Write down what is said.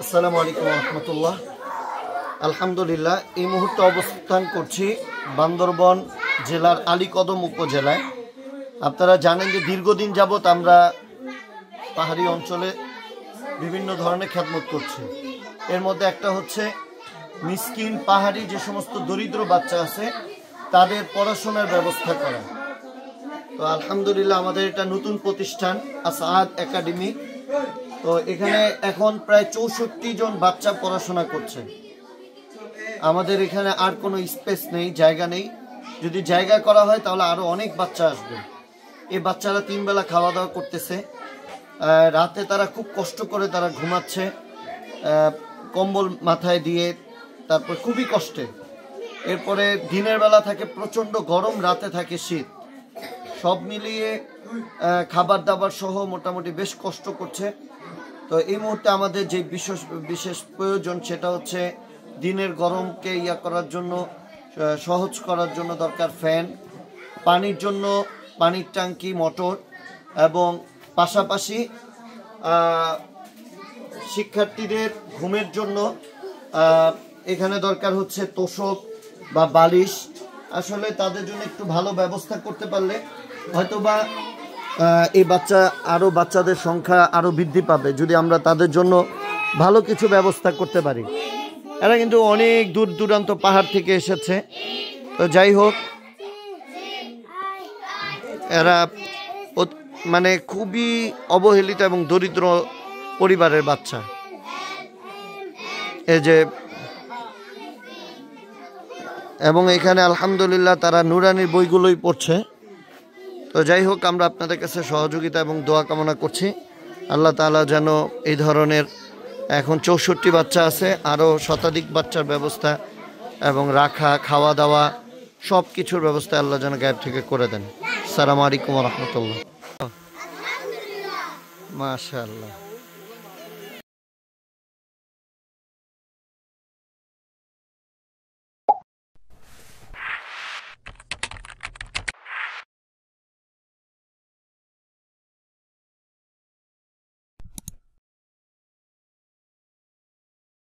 আসসালামু আলাইকুম রহমতুল্লাহ। আলহামদুলিল্লাহ, এই মুহূর্তে অবস্থান করছি বান্দরবান জেলার আলীকদম উপজেলায়। আপনারা জানেন যে দীর্ঘদিন যাবৎ আমরা পাহাড়ি অঞ্চলে বিভিন্ন ধরনের খেদমত করছি। এর মধ্যে একটা হচ্ছে মিসকিন পাহাড়ি যে সমস্ত দরিদ্র বাচ্চা আছে তাদের পড়াশোনার ব্যবস্থা করা। তো আলহামদুলিল্লাহ আমাদের এটা নতুন প্রতিষ্ঠান আসাদ একাডেমি। তো এখানে এখন প্রায় 64 জন বাচ্চা পড়াশোনা করছে। আমাদের এখানে আর কোনো স্পেস নেই, জায়গা নেই। যদি জায়গা করা হয় তাহলে আরো অনেক বাচ্চা আসবে। এই বাচ্চারা 3 বেলা খাওয়া দাওয়া করতেছে। রাতে তারা খুব কষ্ট করে তারা ঘুমাচ্ছে, কম্বল মাথায় দিয়ে, তারপর খুবই কষ্টে। এরপরে দিনের বেলা থাকে প্রচন্ড গরম, রাতে থাকে শীত। সব মিলিয়ে খাবার দাবার সহ মোটামুটি বেশ কষ্ট করছে। তো এই মুহূর্তে আমাদের যে বিশেষ প্রয়োজন সেটা হচ্ছে দিনের গরমকে করার জন্য, সহজ করার জন্য দরকার ফ্যান, পানির জন্য পানির ট্যাঙ্কি, মোটর, এবং পাশাপাশি শিক্ষার্থীদের ঘুমের জন্য এখানে দরকার হচ্ছে তোষক বা বালিশ। আসলে তাদের জন্য একটু ভালো ব্যবস্থা করতে পারলে হয়তোবা এই বাচ্চাদের সংখ্যা আরো বৃদ্ধি পাবে যদি আমরা তাদের জন্য ভালো কিছু ব্যবস্থা করতে পারি। এরা কিন্তু অনেক দূর দূরান্ত পাহাড় থেকে এসেছে। তো যাই হোক, এরা মানে খুবই অবহেলিত এবং দরিদ্র পরিবারের বাচ্চা। এই যে এবং এখানে আলহামদুলিল্লাহ তারা নুরানির বইগুলোই পড়ছে। তো যাই হোক, আমরা আপনাদের কাছে সহযোগিতা এবং দোয়া কামনা করছি। আল্লাহ তাআলা যেন এই ধরনের এখন 64 বাচ্চা আছে, আরও শতাধিক বাচ্চার ব্যবস্থা এবং রাখা, খাওয়া দাওয়া সব কিছুর ব্যবস্থা আল্লাহ যেন গায়েব থেকে করে দেন। আসসালামু আলাইকুম রহমতুল্লাহ। মাশাআল্লাহ।